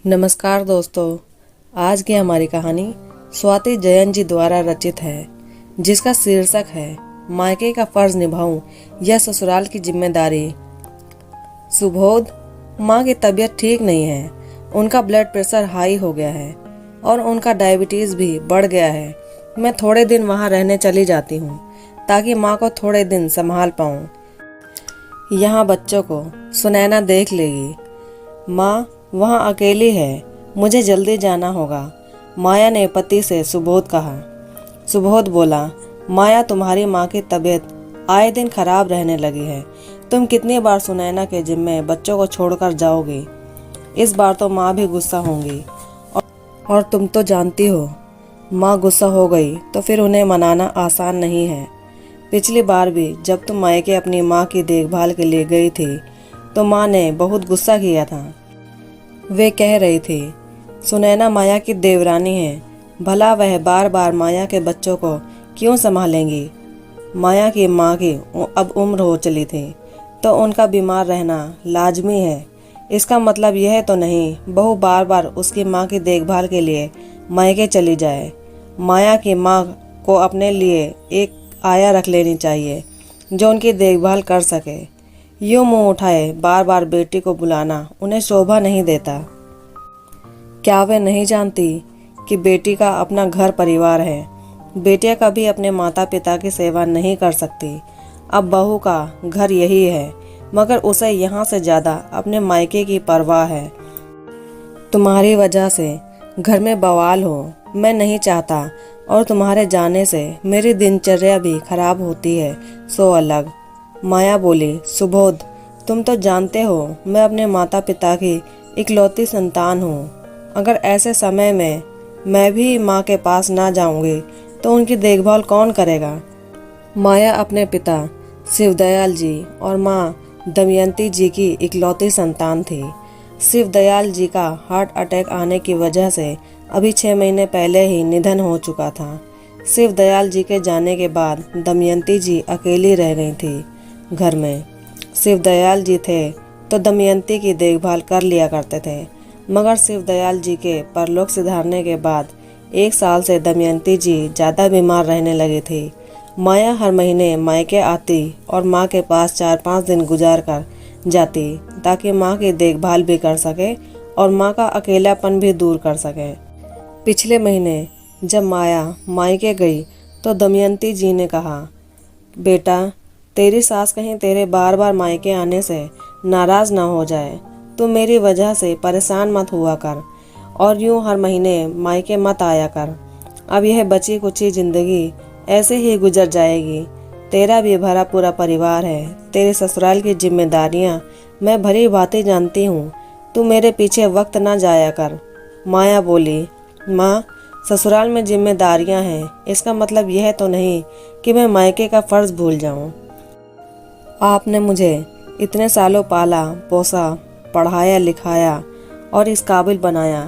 नमस्कार दोस्तों, आज की हमारी कहानी स्वाति जयन जी द्वारा रचित है, जिसका शीर्षक है मायके का फर्ज निभाऊं या ससुराल की जिम्मेदारी। सुबोध, माँ की तबीयत ठीक नहीं है। उनका ब्लड प्रेशर हाई हो गया है और उनका डायबिटीज़ भी बढ़ गया है। मैं थोड़े दिन वहाँ रहने चली जाती हूँ ताकि माँ को थोड़े दिन संभाल पाऊँ। यहाँ बच्चों को सुनैना देख लेगी। माँ वहाँ अकेली है, मुझे जल्दी जाना होगा, माया ने पति से सुबोध कहा। सुबोध बोला, माया, तुम्हारी माँ की तबीयत आए दिन खराब रहने लगी है। तुम कितनी बार सुनैना के जिम्मे बच्चों को छोड़कर जाओगी? इस बार तो माँ भी गुस्सा होंगी और तुम तो जानती हो, माँ गुस्सा हो गई तो फिर उन्हें मनाना आसान नहीं है। पिछली बार भी जब तुम मायके अपनी माँ की देखभाल के लिए गई थी तो माँ ने बहुत गुस्सा किया था। वे कह रही थी, सुनैना माया की देवरानी है, भला वह बार बार माया के बच्चों को क्यों संभालेंगी। माया की माँ की अब उम्र हो चली थी तो उनका बीमार रहना लाजमी है। इसका मतलब यह तो नहीं बहू बार बार उसकी माँ की देखभाल के लिए मायके चली जाए। माया की माँ को अपने लिए एक आया रख लेनी चाहिए जो उनकी देखभाल कर सके। यूँ मुंह उठाए बार बार बेटी को बुलाना उन्हें शोभा नहीं देता। क्या वे नहीं जानती कि बेटी का अपना घर परिवार है? बेटियां कभी अपने माता पिता की सेवा नहीं कर सकती। अब बहू का घर यही है, मगर उसे यहाँ से ज़्यादा अपने मायके की परवाह है। तुम्हारी वजह से घर में बवाल हो, मैं नहीं चाहता, और तुम्हारे जाने से मेरी दिनचर्या भी खराब होती है, सो अलग। माया बोली, सुबोध, तुम तो जानते हो मैं अपने माता पिता की इकलौती संतान हूँ। अगर ऐसे समय में मैं भी माँ के पास ना जाऊँगी तो उनकी देखभाल कौन करेगा? माया अपने पिता शिवदयाल जी और माँ दमयंती जी की इकलौती संतान थी। शिवदयाल जी का हार्ट अटैक आने की वजह से अभी 6 महीने पहले ही निधन हो चुका था। शिवदयाल जी के जाने के बाद दमयंती जी अकेली रह गई थी। घर में शिवदयाल जी थे तो दमयंती की देखभाल कर लिया करते थे, मगर शिवदयाल जी के परलोक सिधारने के बाद 1 साल से दमयंती जी ज़्यादा बीमार रहने लगी थी। माया हर महीने मायके आती और माँ के पास 4-5 दिन गुजार कर जाती ताकि माँ की देखभाल भी कर सके और माँ का अकेलापन भी दूर कर सके। पिछले महीने जब माया मायके गई तो दमयंती जी ने कहा, बेटा, तेरी सास कहीं तेरे बार बार मायके आने से नाराज़ ना हो जाए। तू मेरी वजह से परेशान मत हुआ कर और यूँ हर महीने मायके मत आया कर। अब यह बची कुची ज़िंदगी ऐसे ही गुजर जाएगी। तेरा भी भरा पूरा परिवार है। तेरे ससुराल की जिम्मेदारियाँ मैं भली भांति जानती हूँ। तू मेरे पीछे वक्त ना जाया कर। माया बोली, माँ, ससुराल में जिम्मेदारियाँ हैं, इसका मतलब यह तो नहीं कि मैं मायके का फ़र्ज़ भूल जाऊँ। आपने मुझे इतने सालों पाला पोसा, पढ़ाया लिखाया और इस काबिल बनाया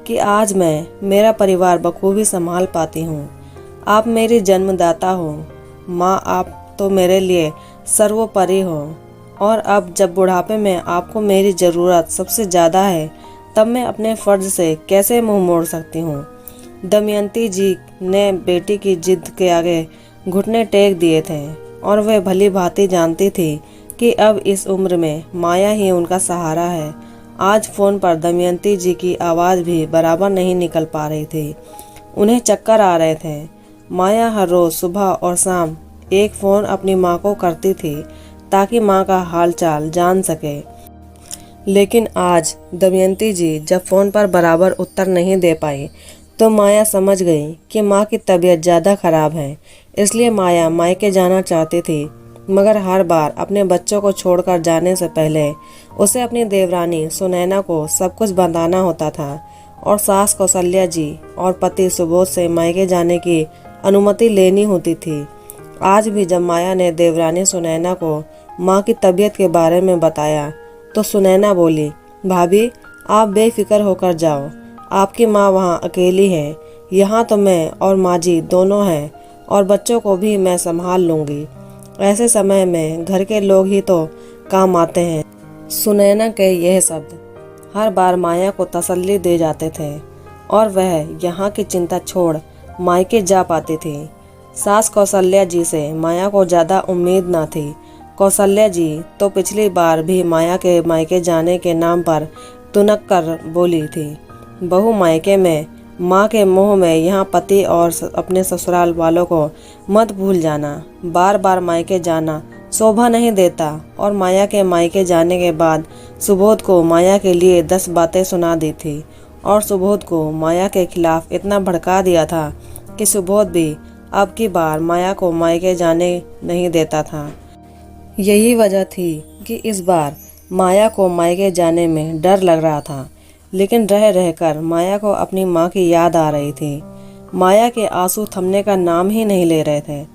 कि आज मैं मेरा परिवार बखूबी संभाल पाती हूँ। आप मेरी जन्मदाता हो। माँ, आप तो मेरे लिए सर्वोपरि हो, और अब जब बुढ़ापे में आपको मेरी ज़रूरत सबसे ज़्यादा है तब मैं अपने फ़र्ज से कैसे मुंह मोड़ सकती हूँ। दमयंती जी ने बेटी की जिद के आगे घुटने टेक दिए थे और वे भली भांति जानती थी कि अब इस उम्र में माया ही उनका सहारा है। आज फ़ोन पर दमयंती जी की आवाज़ भी बराबर नहीं निकल पा रही थी। उन्हें चक्कर आ रहे थे। माया हर रोज़ सुबह और शाम एक फ़ोन अपनी माँ को करती थी ताकि माँ का हालचाल जान सके, लेकिन आज दमयंती जी जब फ़ोन पर बराबर उत्तर नहीं दे पाई तो माया समझ गई कि माँ की तबीयत ज़्यादा ख़राब है। इसलिए माया मायके जाना चाहती थी, मगर हर बार अपने बच्चों को छोड़कर जाने से पहले उसे अपनी देवरानी सुनैना को सब कुछ बताना होता था और सास कौशल्या जी और पति सुबोध से मायके जाने की अनुमति लेनी होती थी। आज भी जब माया ने देवरानी सुनैना को माँ की तबीयत के बारे में बताया तो सुनैना बोली, भाभी, आप बेफिक्र होकर जाओ, आपकी माँ वहाँ अकेली है। यहाँ तो मैं और माँ जी दोनों हैं और बच्चों को भी मैं संभाल लूँगी। ऐसे समय में घर के लोग ही तो काम आते हैं। सुनैना के यह शब्द हर बार माया को तसल्ली दे जाते थे और वह यहाँ की चिंता छोड़ मायके जा पाती थी। सास कौशल्या जी से माया को ज़्यादा उम्मीद न थी। कौशल्या जी तो पिछली बार भी माया के मायके जाने के नाम पर तुनक कर बोली थी, बहू मायके में माँ के मुँह में यहाँ पति और अपने ससुराल वालों को मत भूल जाना। बार बार मायके जाना शोभा नहीं देता। और माया के मायके जाने के बाद सुबोध को माया के लिए 10 बातें सुना दी थी और सुबोध को माया के खिलाफ इतना भड़का दिया था कि सुबोध भी अब की बार माया को मायके जाने नहीं देता था। यही वजह थी कि इस बार माया को मायके जाने में डर लग रहा था, लेकिन रह रहकर माया को अपनी माँ की याद आ रही थी। माया के आंसू थमने का नाम ही नहीं ले रहे थे।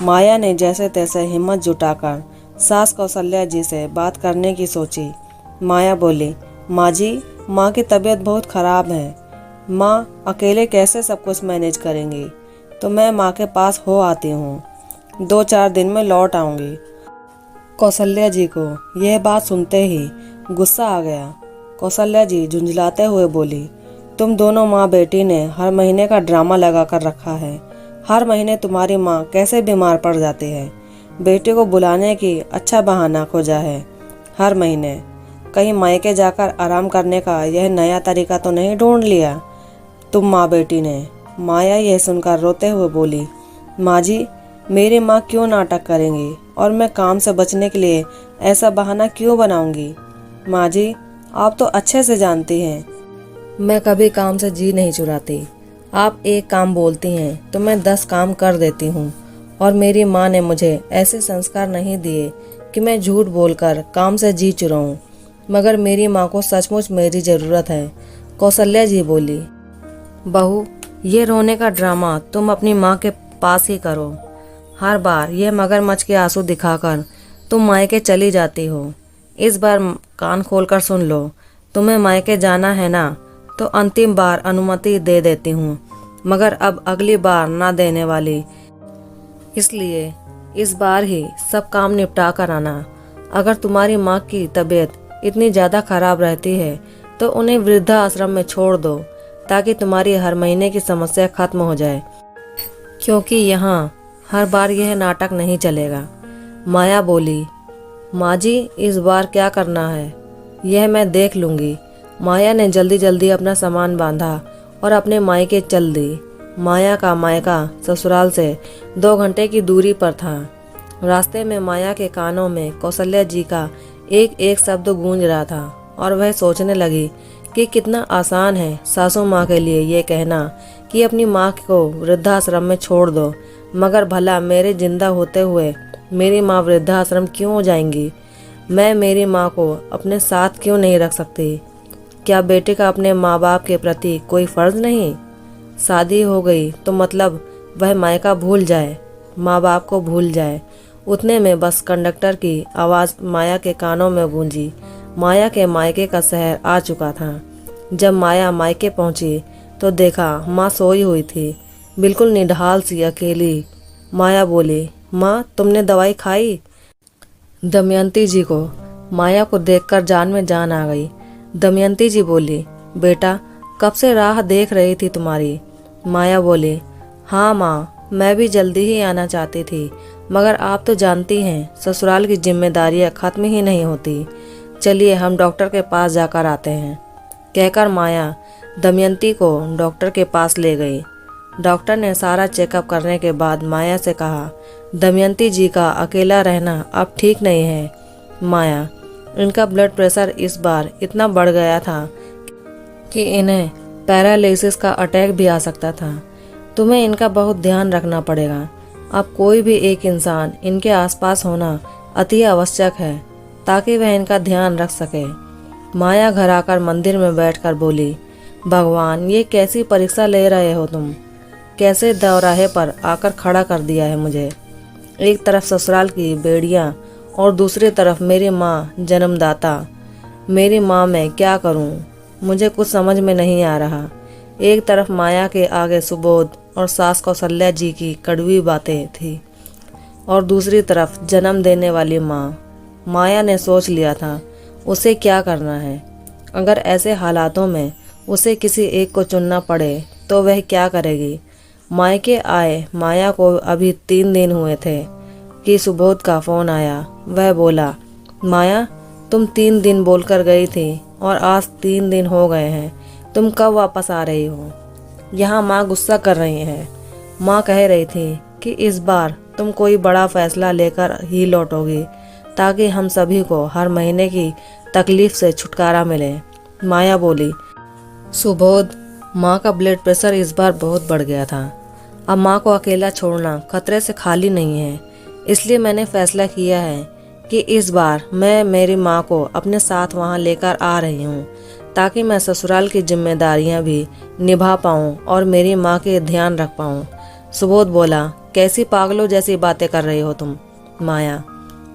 माया ने जैसे तैसे हिम्मत जुटाकर सास कौशल्या जी से बात करने की सोची। माया बोली, माँ जी, माँ की तबीयत बहुत ख़राब है। माँ अकेले कैसे सब कुछ मैनेज करेंगी, तो मैं माँ के पास हो आती हूँ। 2-4 दिन में लौट आऊँगी। कौशल्या जी को यह बात सुनते ही गुस्सा आ गया। कौशल्या जी झुंझलाते हुए बोली, तुम दोनों माँ बेटी ने हर महीने का ड्रामा लगा कर रखा है। हर महीने तुम्हारी माँ कैसे बीमार पड़ जाती है। बेटे को बुलाने की अच्छा बहाना खोजा है। हर महीने कहीं मायके जाकर आराम करने का यह नया तरीका तो नहीं ढूंढ लिया तुम माँ बेटी ने। माया यह सुनकर रोते हुए बोली, माँ जी, मेरी माँ क्यों नाटक करेंगी और मैं काम से बचने के लिए ऐसा बहाना क्यों बनाऊंगी। माँ जी, आप तो अच्छे से जानती हैं मैं कभी काम से जी नहीं चुराती। आप एक काम बोलती हैं तो मैं 10 काम कर देती हूँ और मेरी माँ ने मुझे ऐसे संस्कार नहीं दिए कि मैं झूठ बोलकर काम से जी चुराऊं। मगर मेरी माँ को सचमुच मेरी ज़रूरत है। कौशल्या जी बोली, बहू, ये रोने का ड्रामा तुम अपनी माँ के पास ही करो। हर बार ये मगरमच्छ के आंसू दिखाकर तुम मायके चली जाती हो। इस बार कान खोलकर सुन लो। तुम्हें मायके जाना है ना, तो अंतिम बार अनुमति दे देती हूँ, मगर अब अगली बार ना देने वाली। इसलिए इस बार ही सब काम निपटा कर आना। अगर तुम्हारी माँ की तबीयत इतनी ज़्यादा खराब रहती है तो उन्हें वृद्धा आश्रम में छोड़ दो, ताकि तुम्हारी हर महीने की समस्या खत्म हो जाए, क्योंकि यहाँ हर बार यह नाटक नहीं चलेगा। माया बोली, माँ जी, इस बार क्या करना है यह मैं देख लूँगी। माया ने जल्दी जल्दी अपना सामान बांधा और अपने मायके चल दी। माया का मायका ससुराल से 2 घंटे की दूरी पर था। रास्ते में माया के कानों में कौशल्या जी का एक एक शब्द गूंज रहा था और वह सोचने लगी कि कितना आसान है सासू माँ के लिए ये कहना कि अपनी माँ को वृद्धाश्रम में छोड़ दो, मगर भला मेरे जिंदा होते हुए मेरी माँ वृद्धाश्रम क्यों जाएंगी। मैं मेरी माँ को अपने साथ क्यों नहीं रख सकती। क्या बेटे का अपने माँ बाप के प्रति कोई फ़र्ज़ नहीं। शादी हो गई तो मतलब वह मायका भूल जाए, माँ बाप को भूल जाए। उतने में बस कंडक्टर की आवाज़ माया के कानों में गूंजी। माया के मायके का शहर आ चुका था। जब माया मायके पहुंची तो देखा माँ सोई हुई थी, बिल्कुल निढाल सी, अकेली। माया बोली, माँ, तुमने दवाई खाई। दमयंती जी को माया को देखकर जान में जान आ गई। दमयंती जी बोली, बेटा, कब से राह देख रही थी तुम्हारी। माया बोली, हाँ माँ, मैं भी जल्दी ही आना चाहती थी, मगर आप तो जानती हैं ससुराल की जिम्मेदारियाँ खत्म ही नहीं होती। चलिए हम डॉक्टर के पास जाकर आते हैं। कहकर माया दमयंती को डॉक्टर के पास ले गई। डॉक्टर ने सारा चेकअप करने के बाद माया से कहा, दमयंती जी का अकेला रहना अब ठीक नहीं है। माया, इनका ब्लड प्रेशर इस बार इतना बढ़ गया था कि इन्हें पैरालिसिस का अटैक भी आ सकता था। तुम्हें इनका बहुत ध्यान रखना पड़ेगा। अब कोई भी एक इंसान इनके आसपास होना अति आवश्यक है, ताकि वह इनका ध्यान रख सके। माया घर आकर मंदिर में बैठकर बोली, भगवान, ये कैसी परीक्षा ले रहे हो तुम। कैसे दौराहे पर आकर खड़ा कर दिया है मुझे। एक तरफ ससुराल की बेड़ियाँ और दूसरी तरफ मेरी माँ जन्मदाता। मेरी माँ मैं क्या करूँ, मुझे कुछ समझ में नहीं आ रहा। एक तरफ माया के आगे सुबोध और सास कौशल्या जी की कड़वी बातें थी और दूसरी तरफ जन्म देने वाली माँ। माया ने सोच लिया था उसे क्या करना है। अगर ऐसे हालातों में उसे किसी एक को चुनना पड़े तो वह क्या करेगी। मायके आए माया को अभी 3 दिन हुए थे कि सुबोध का फ़ोन आया। वह बोला, माया तुम 3 दिन बोलकर गई थी और आज 3 दिन हो गए हैं, तुम कब वापस आ रही हो। यहाँ माँ गुस्सा कर रही है। माँ कह रही थी कि इस बार तुम कोई बड़ा फैसला लेकर ही लौटोगी ताकि हम सभी को हर महीने की तकलीफ से छुटकारा मिले। माया बोली, सुबोध माँ का ब्लड प्रेशर इस बार बहुत बढ़ गया था। अब माँ को अकेला छोड़ना खतरे से खाली नहीं है, इसलिए मैंने फैसला किया है कि इस बार मैं मेरी माँ को अपने साथ वहाँ लेकर आ रही हूँ ताकि मैं ससुराल की जिम्मेदारियाँ भी निभा पाऊँ और मेरी माँ के ध्यान रख पाऊँ। सुबोध बोला, कैसी पागलों जैसी बातें कर रही हो तुम। माया,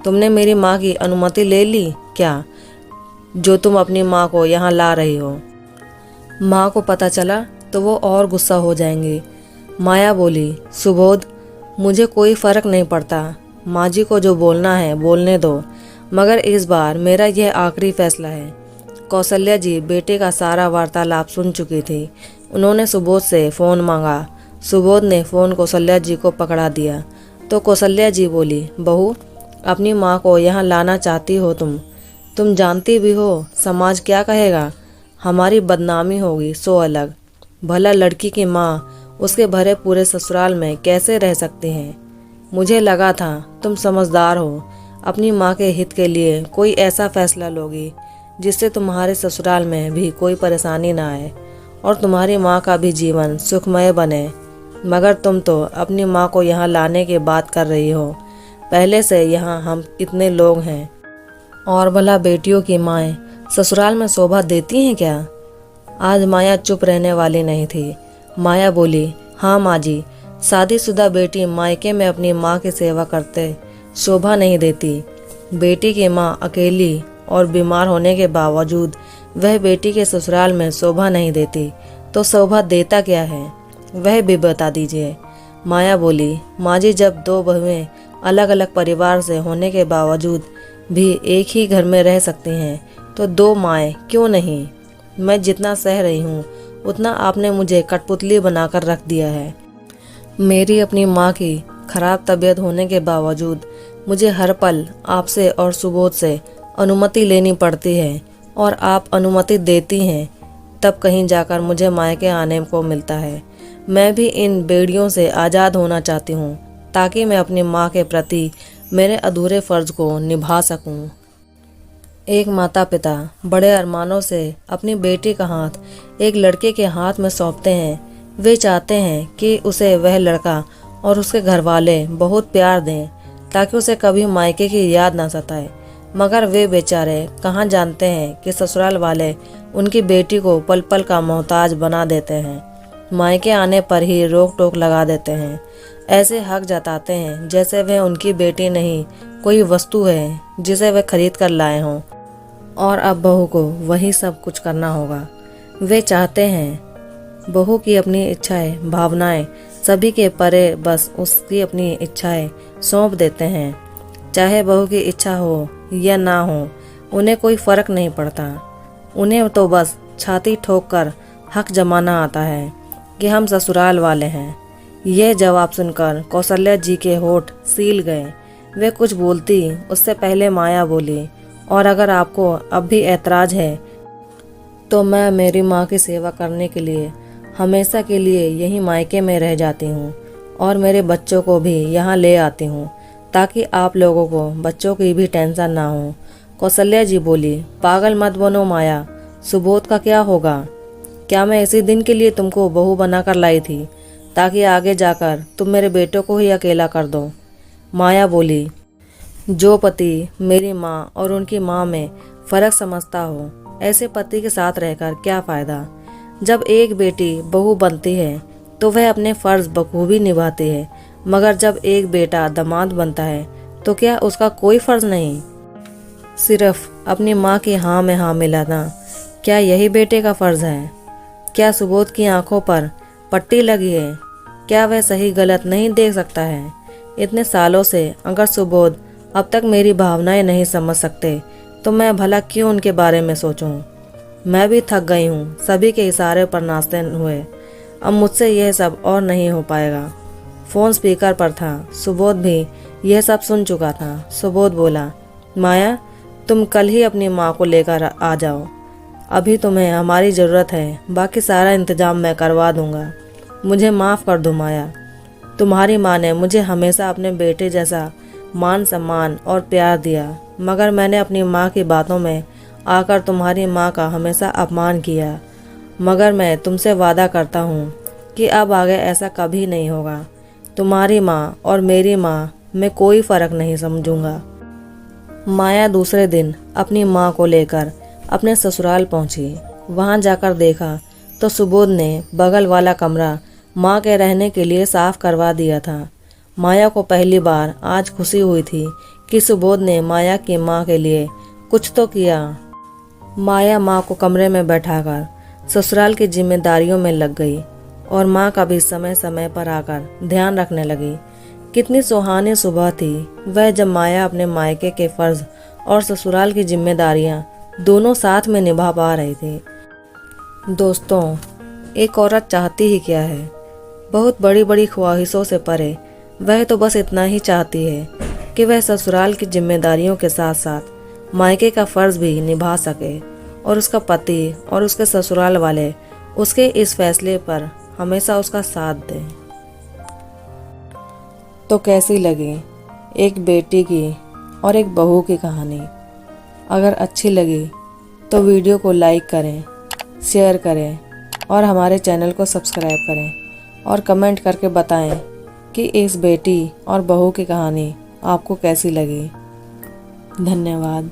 तुमने मेरी माँ की अनुमति ले ली क्या, जो तुम अपनी माँ को यहाँ ला रही हो। माँ को पता चला तो वो और गुस्सा हो जाएंगी। माया बोली, सुबोध मुझे कोई फ़र्क नहीं पड़ता, माँ जी को जो बोलना है बोलने दो, मगर इस बार मेरा यह आखिरी फैसला है। कौशल्या जी बेटे का सारा वार्तालाप सुन चुकी थी। उन्होंने सुबोध से फ़ोन मांगा। सुबोध ने फ़ोन कौशल्या जी को पकड़ा दिया तो कौशल्या जी बोली, बहू अपनी माँ को यहाँ लाना चाहती हो तुम जानती भी हो समाज क्या कहेगा, हमारी बदनामी होगी सो अलग। भला लड़की की माँ उसके भरे पूरे ससुराल में कैसे रह सकती हैं। मुझे लगा था तुम समझदार हो, अपनी माँ के हित के लिए कोई ऐसा फैसला लोगी जिससे तुम्हारे ससुराल में भी कोई परेशानी ना आए और तुम्हारी माँ का भी जीवन सुखमय बने, मगर तुम तो अपनी माँ को यहाँ लाने की बात कर रही हो। पहले से यहाँ हम इतने लोग हैं और भला बेटियों की माएँ ससुराल में शोभा देती हैं क्या। आज माया चुप रहने वाली नहीं थी। माया बोली, हाँ माँ जी, शादीशुदा बेटी मायके में अपनी माँ की सेवा करते शोभा नहीं देती। बेटी की माँ अकेली और बीमार होने के बावजूद वह बेटी के ससुराल में शोभा नहीं देती तो शोभा देता क्या है, वह भी बता दीजिए। माया बोली, माँ जी जब 2 बहुएं अलग अलग परिवार से होने के बावजूद भी एक ही घर में रह सकती हैं तो 2 माएँ क्यों नहीं। मैं जितना सह रही हूँ उतना आपने मुझे कठपुतली बनाकर रख दिया है। मेरी अपनी माँ की खराब तबीयत होने के बावजूद मुझे हर पल आपसे और सुबोध से अनुमति लेनी पड़ती है और आप अनुमति देती हैं तब कहीं जाकर मुझे मायके आने को मिलता है। मैं भी इन बेड़ियों से आज़ाद होना चाहती हूँ ताकि मैं अपनी माँ के प्रति मेरे अधूरे फ़र्ज को निभा सकूँ। एक माता पिता बड़े अरमानों से अपनी बेटी का हाथ एक लड़के के हाथ में सौंपते हैं। वे चाहते हैं कि उसे वह लड़का और उसके घर वाले बहुत प्यार दें ताकि उसे कभी मायके की याद ना सताए, मगर वे बेचारे कहाँ जानते हैं कि ससुराल वाले उनकी बेटी को पल पल का मोहताज बना देते हैं। मायके आने पर ही रोक टोक लगा देते हैं, ऐसे हक जताते हैं जैसे वह उनकी बेटी नहीं कोई वस्तु है जिसे वे खरीद कर लाए हों और अब बहू को वही सब कुछ करना होगा। वे चाहते हैं बहू की अपनी इच्छाएं भावनाएं सभी के परे बस उसकी अपनी इच्छाएं सौंप देते हैं। चाहे बहू की इच्छा हो या ना हो उन्हें कोई फ़र्क नहीं पड़ता। उन्हें तो बस छाती ठोक कर हक जमाना आता है कि हम ससुराल वाले हैं। यह जवाब सुनकर कौशल्या जी के होठ सील गए। वे कुछ बोलती उससे पहले माया बोली, और अगर आपको अब भी ऐतराज़ है तो मैं मेरी माँ की सेवा करने के लिए हमेशा के लिए यहीं मायके में रह जाती हूँ और मेरे बच्चों को भी यहाँ ले आती हूँ ताकि आप लोगों को बच्चों की भी टेंशन ना हो। कौशल्या जी बोली, पागल मत बनो माया, सुबोध का क्या होगा। क्या मैं इसी दिन के लिए तुमको बहू बनाकर लाई थी ताकि आगे जाकर तुम मेरे बेटों को ही अकेला कर दो। माया बोली, जो पति मेरी माँ और उनकी माँ में फ़र्क समझता हो ऐसे पति के साथ रहकर क्या फ़ायदा। जब एक बेटी बहू बनती है तो वह अपने फ़र्ज़ बखूबी निभाती है, मगर जब एक बेटा दामाद बनता है तो क्या उसका कोई फ़र्ज़ नहीं। सिर्फ अपनी माँ की हाँ में हाँ मिलाना क्या यही बेटे का फ़र्ज़ है। क्या सुबोध की आंखों पर पट्टी लगी है, क्या वह सही गलत नहीं देख सकता है। इतने सालों से अगर सुबोध अब तक मेरी भावनाएं नहीं समझ सकते तो मैं भला क्यों उनके बारे में सोचूं। मैं भी थक गई हूँ सभी के इशारे पर नाचते हुए। अब मुझसे यह सब और नहीं हो पाएगा। फ़ोन स्पीकर पर था। सुबोध भी यह सब सुन चुका था। सुबोध बोला, माया तुम कल ही अपनी माँ को लेकर आ जाओ। अभी तुम्हें हमारी ज़रूरत है, बाकी सारा इंतज़ाम मैं करवा दूँगा। मुझे माफ़ कर दो माया। तुम्हारी माँ ने मुझे हमेशा अपने बेटे जैसा मान सम्मान और प्यार दिया, मगर मैंने अपनी माँ की बातों में आकर तुम्हारी माँ का हमेशा अपमान किया। मगर मैं तुमसे वादा करता हूँ कि अब आगे ऐसा कभी नहीं होगा। तुम्हारी माँ और मेरी माँ में कोई फ़र्क नहीं समझूंगा। माया दूसरे दिन अपनी माँ को लेकर अपने ससुराल पहुंची। वहां जाकर देखा तो सुबोध ने बगल वाला कमरा माँ के रहने के लिए साफ करवा दिया था। माया को पहली बार आज खुशी हुई थी कि सुबोध ने माया की माँ के लिए कुछ तो किया। माया माँ को कमरे में बैठाकर ससुराल की जिम्मेदारियों में लग गई और माँ का भी समय समय पर आकर ध्यान रखने लगी। कितनी सुहानी सुबह थी वह, जब माया अपने मायके के फर्ज और ससुराल की जिम्मेदारियां दोनों साथ में निभा पा रही थी। दोस्तों, एक औरत चाहती ही क्या है? बहुत बड़ी बड़ी ख्वाहिशों से परे वह तो बस इतना ही चाहती है कि वह ससुराल की जिम्मेदारियों के साथ साथ मायके का फर्ज भी निभा सके और उसका पति और उसके ससुराल वाले उसके इस फैसले पर हमेशा उसका साथ दें। तो कैसी लगी एक बेटी की और एक बहू की कहानी? अगर अच्छी लगी तो वीडियो को लाइक करें, शेयर करें और हमारे चैनल को सब्सक्राइब करें और कमेंट करके बताएं कि इस बेटी और बहू की कहानी आपको कैसी लगी। धन्यवाद।